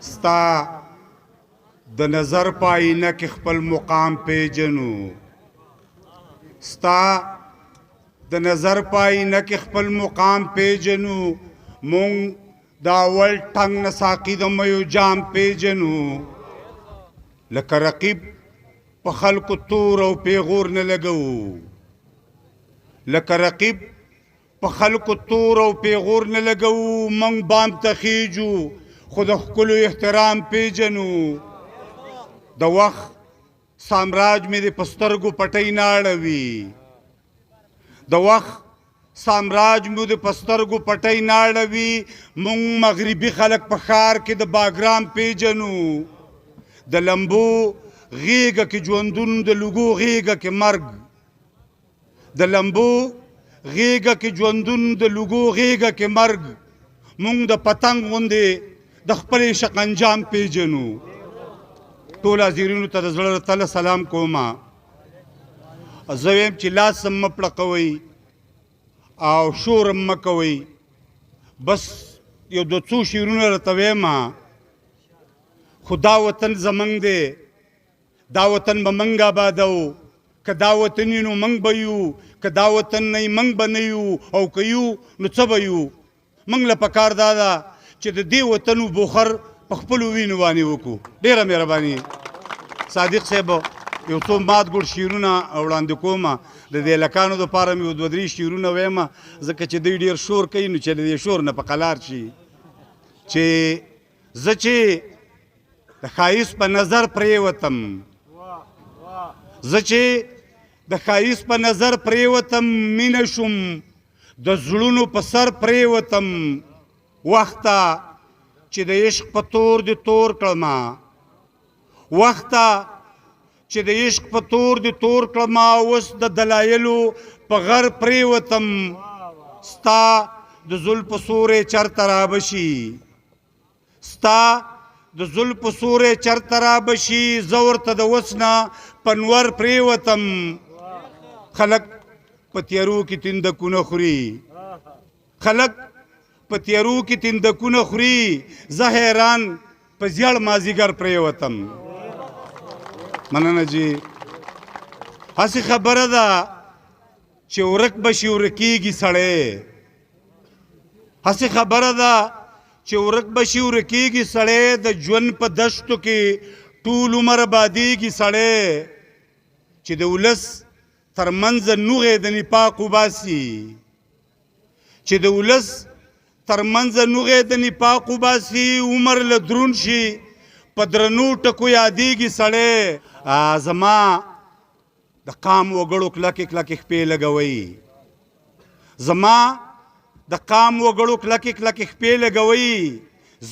ستا د نظر په آینه کې خپل مقام پیژنو ستا د نظر په آینه کې خپل مقام پیژنو مونږ د اول ټنګ نه ساقي د میو جام پیژنو لکه رقیب په خلکو تور او پیغور نه لګو لکه رقیب په خلکو تور او پیغور نه لګو مونږ بام ته خیجو خو د ښکلو احترام پیژنو د وخت سامراج مې د په سترګو پټۍ نه اړوي د وخت سامراج مې د په سترګو پټۍ نه اړوي مونږ مغربي خلک په ښار کې د باګرام پیژنو د لمبو غیږه کې ژوندون د لوګو غیږه کې مرګ د لمبو غیږه کې ژوندون د لوګو غیږه کې مرګ مونږ د پتنګ غوندې د خپل عشق انجام پیژنو ټول حاضرینو ته د زړه تله سلام کومه زه ویم چې لاس هم مه پړقوئ او شور هم مه کوئ بس یو دو څو شعرونه راته ویمه خو دا وطن زمونږ دی دا وطن به موږ آبادوو که دا وطن نو موږ به یو که دا وطن نه موږ به نه یو او که یو نو څه به یو موږ له پکار دا ده چې د دې وطن بوخر په خپلو وینو باندې وکړو ډېره مهرباني صادق صاحب یو څو مات ګوډ شعرونه وړاندې کومه د دې هلکانو دپاره مې دوه درې شعرونه ویمه ځکه چې دوی ډېر شور کوي نو چې د دې شور نه په قلار شي چې زه چې د ښایست په نظر پرېوتم زه چې د ښایست په نظر پرېوتم مینه شوم د زړونو په سر پرېوتم وخته چې د عشق په تور دې تور کړمه وخته چې د عشق په تور دې تور کړمه اوس د دلایلو په غر پرېوتم ستا د زلفو سوری چرته رابشي ستا د زلفو سوری چرته رابشي زه ورته د وس نه پنور پرېوتم خلک په تیارو کې تندکونه خوري خلک په تیارو کې تندکونه خوري زه حیران په زیړ مازدیګر پرېوتم مننه جی هسې خبره ده چې ورک به شي ورکېږي سړی هسې خبره ده چې ورک به شي ورکېږي سړی د ژوند په دشتو کې ټول عمر بادېږي سړی چې د ولس تر منځه نوغې د نفاق وباسي چې د ولس تر منځه نوغې د نفاق وباسي عمر له دروند شي په درنو ټکو یادېږي سړی زما د قام وګړو کلکې کلکې خپې لګوئ زما د قام وګړو کلکې کلکې خپې لګوئ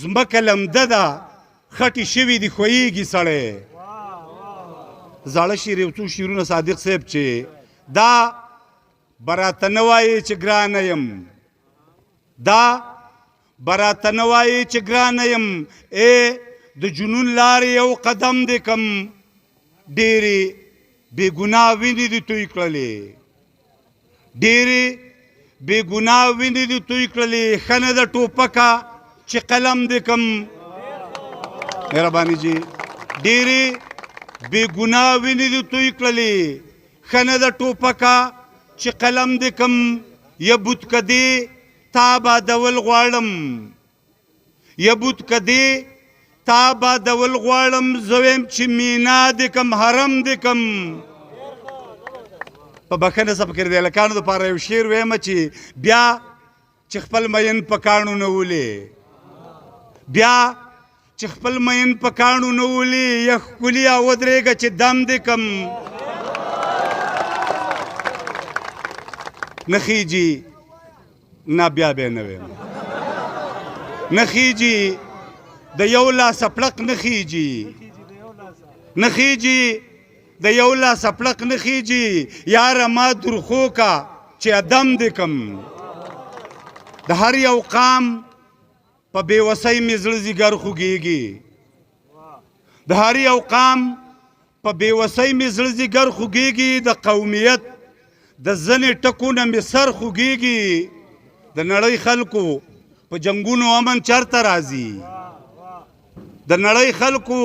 ځمکه لمده ده خټې شوي دي ښویېږي سړی زاړه شعر یو څو شعرونه صادق صاحب چې دا به راته نه وایې چې ګرانه یم دا به راته نه وایې چې ګرانه یم ای د جنون لارې یو قدم دې کم ډېرې بې ګناه وینې دې توی کړلې ډېرې بې ګناه وینې دې توی کړلې ښه نه ده ټوپکه چې قلم دې کم مهرباني جي ډېرې بې ګناه وینې دې توی کړلې ښه نه ده ټوپکه چې قلم دې کم یا بوتکه دې تا بادول غواړم یا بوتکه دې تا بادول غواړم زه ویم چې مینا دې کم حرم دې کم په بښنه سه پکې د هلکانو دپاره یو شعر ویمه چې بیا چې خپل مین په کاڼو نه ولې بیا چې خپل مین په کاڼو نه ولې یا ښکلي ودرېږه چې دم دې کم نه خیجي نه بیا بیا نه ویم نه خیجي د یو لاسه پړق نه خیجي نه خیجي د یو لاسه پړق نه خیجي یاره ما درخو کا چې ادم دې کم د هر یو قام په بېوسۍ مې زړه ځیګر خوږېږي د هر یو قام په بېوسۍ مې زړه ځیګر خوږېږي د قومیت د ځنې ټکو نه مې سر خوږېږي د نړۍ خلکو په جنګونو امن چرته راځي د نړۍ خلکو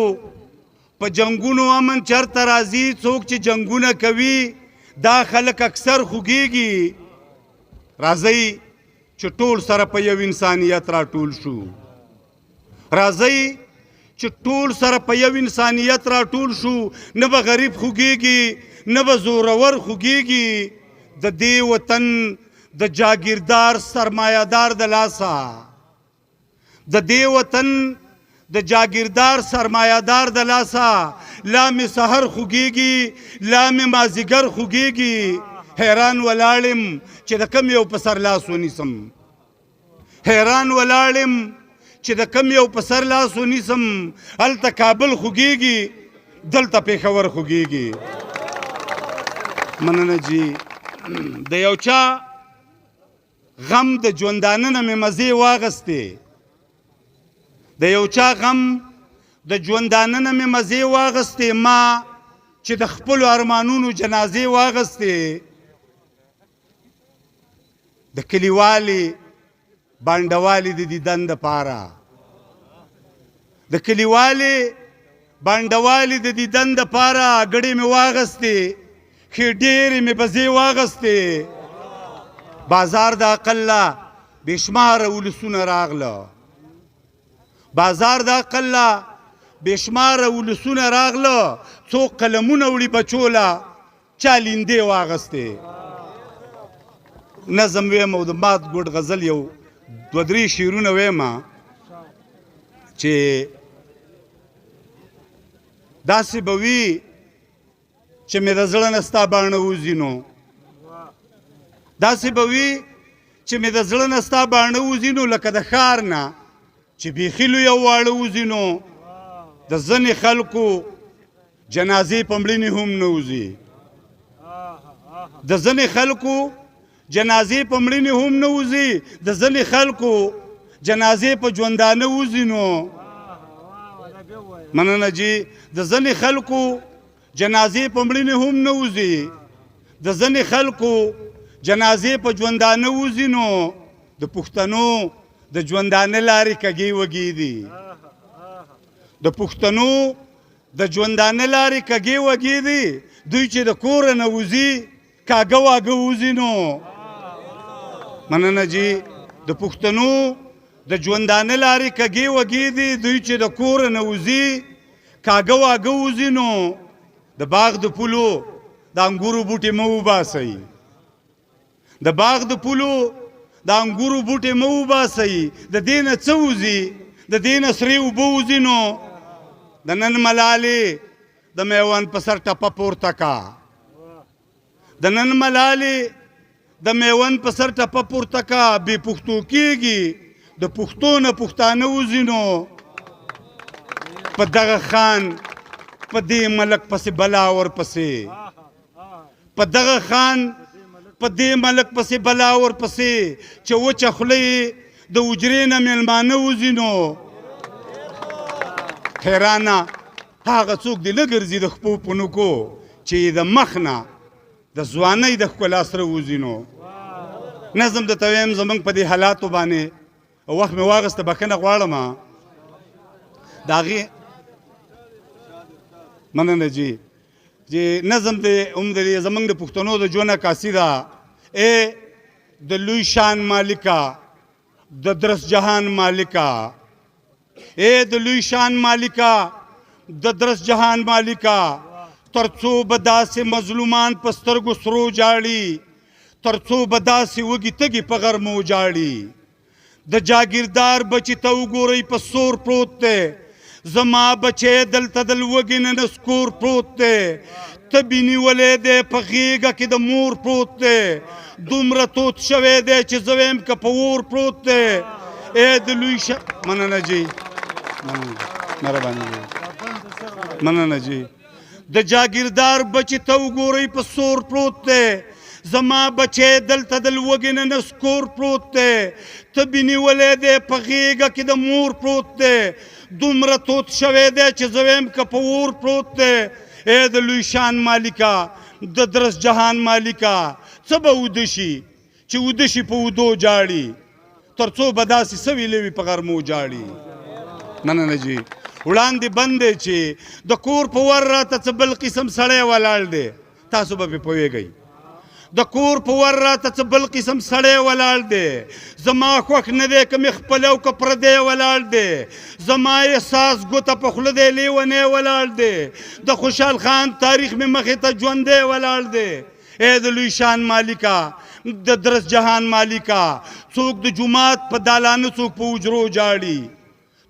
په جنګونو امن چرته راځي څوک چې جنګونه کوي دا خلک اکثر خوږیږي راځئ چې ټول سره په یو انسانیت راټول شو راځئ چې ټول سره په یو انسانیت راټول شو نه به غریب خوږیږي نه به زورور خوږیږي د دې وطن د جاگیردار سرمایه‌دار د لاسه د دې وطن د جاگیردار سرمایه‌دار د لاسه لا مې سحر خوږیږي لا مې مازدیګر خوږیږي حیران ولاړم چې د کم یو په سر لاس ونیسم حیران ولاړم چې د کم یو په سر لاس ونیسم هلته کابل خوږیږي دلته پېښور خوږیږي مننه جی د یو چا غم د ژوندانه نه مې مزې واغستې د یو چا غم د ژوندانه نه مې مزې واغستې ما چې د خپلو ارمانونو جنازې واغستې د کلیوالې بانډوالې د دیدن دپاره د کلیوالې بانډوالې د دیدن دپاره ګړې مې واغستې ښې ډېرې مې بزې واغستې بازار د اقله بېشماره ولسونه راغله بازار د اقله بېشماره ولسونه راغله څو قلمونه وړي بچوله چا لیندې واغستې نظم ویم او د مات ګوډ غزل یو دوه درې شعرونه ویمه چې داسې به وي چې مې د زړه نه ستا باڼه وځي نو داسې به وي چې مې د زړه نه ستا باڼه وځي نو لکه د ښار نه چې بیخي لوی او واړه وځي نو د ځینې خلکو جنازې په مړینې هم نه وځي د ځینې خلکو جنازې په مړینې هم نه وځي د ځینې خلکو جنازې په ژوندانه وځي نو مننه جی د ځینې خلکو جنازې په مړینې هم نه وځي د ځینې خلکو جنازې په ژوندانه وځي نو د پښتنو د ژوندانه لارې کږې وږې دي د پښتنو د ژوندانه لارې کږې وږې دي دوی چې د کوره نه وځي کاږه واږه وځي نو مننه جی د پښتنو د ژوندانه لارې کږې وږې دي دوی چې د کوره نه وځي کاږه واږه وځي نو د باغ د پولو د انګورو بوټي مه وباسئ د باغ د پولو د انګورو بوټي مه وباسئ د دې نه څه وځي د دې نه سرې اوبه وځي نو د نن ملالې د میوند په سر ټپه پورته کا د نن ملالې د میوند په سر ټپه پورته کا بې پښتو کېږي د پښتو نه پښتانه وځي نو په دغه خان په دې ملک پسې بلا ورپسې په دغه خان په دې ملک پسې بلا ورپسې چې وچه خوله یې د حجرې نه مېلمانه وځي نو حیرانه هغه څوک دې نه ګرځي د خپو په نوکو چې د مخ نه د ځوانۍ د ښکلا سره وځي نو نظم درته ویم زموږ په دې حالاتو باندې وخت مې واغسته بښنه غواړم د هغې مننه جی چې نظم دې هم د زموږ د پښتنو د ژوند عکاسي ده ای د لوی شان مالکه د درس جهان مالکه ای د لوی شان مالکه د درس جهان مالکه تر څو به داسې مظلومان په سترګو سرو جاړي تر څو به داسې وږي تږي په غرمو جاړي د جاگیردار بچي ته وګورئ په سور پروت دی زما بچی دلته د لوږې نه نسکور پروت دی تبې نیولی دی په غېږه کې د مور پروت دی دومره توت شوی دی چې زه ویم که په اور پروت دی ای د لوی مننه جی مهرباني مننه جی د جاگیردار بچي ته وګورئ په سور پروت دی زما بچی دلته د لوږې نه نسکور پروت دی تبې نیولی دی په غېږه کې د مور پروت دی دومره توت شوی دی چې زه ویم که په اور پروت دی ای د لوی شان مالکه د درس جهان مالکه څه به وده شي چې وده شي په ودو جاړي تر څو به داسې څه ویلی وي په غرمو جاړي مننه جي وړاندې بند دی چې د کور په ور راته څه بل قسم سړی ولاړ دی تاسو به پې پوهېږئ د کور په ور راته څه بل قسم سړی ولاړ دی زما خوښ نه دی که مې خپل او که پردی ولاړ دی زما احساس ګوته په خوله دی لیونی ولاړ دی د خوشحال خان تاریخ مې مخې ته ژوندی ولاړ دی ای د لوی شان مالکه د درس جهان مالکه څوک د جومات په دالانه څوک په حجرو جاړي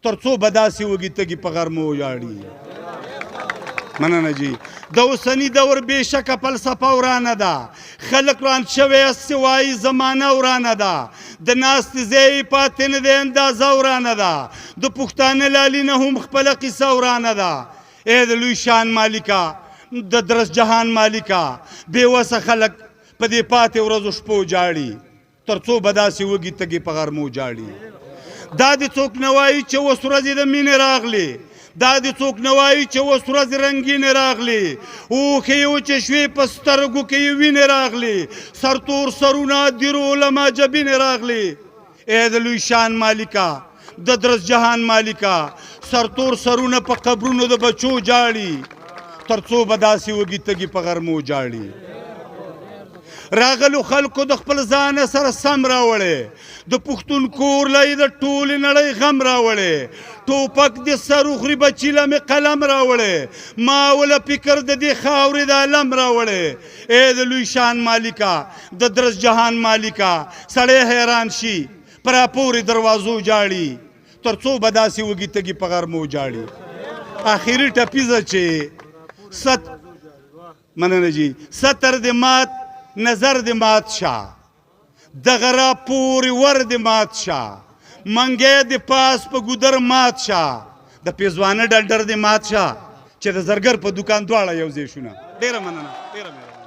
تر څو به داسې وږي تږي په غرمو وژاړي مننه جي د اوسني دور بېشکه فلسفه ورانه ده خلک ران شوی هسې وایي زمانه ورانه ده د ناستې ځای یې پاتې نه دی اندازه ورانه ده د پښتانه لالي نه هم خپله قصه ورانه ده ای د لوی شان مالکه د درس جهان مالکه بېوسه خلک په دې پاتې ورځو شپو جاړي تر څو به داسې وږي تږي په غرمو جاړي دا دې څوک نه وایي چې اوس ورځې د مینې راغلې دا دې څوک نه وایي چې اوس ورځې رنګینې راغلې اوښې یې وچې شوې په سترګو کې یې وینې راغلې سرتور سرونه دیرو لما جبینې راغلې ای د لوی شان مالکه د درس جهان مالکه سرتور سرونه په قبرونو د بچو جاړي تر څو به داسې وږي تږي په غرمو جاړي راغلو خلکو د خپل ځان سره سم راوړی د پښتون کور لای د ټولې نړۍ غم راوړی ټوپک د سر وخوري بچي له مې قلم راوړی ما وله فکر د دې خاورې د علم راوړی ای د لوی شان مالکه د درس جهان مالکه سړی حیران شي په راپورې دروازو جاړي تر څو به داسې وږي تږي په غرمو جاړي آخري ټپیزه چې مننه جي ستر د مات نظر د مات شه دغه راپورې ور د مات شه منګی د پاس په ګودر مات شه د پیزوانه ډلډر د مات شه چې د زرګر په دوکان دواړه یو ځای شونه ډېره مننه ډېره مهرباني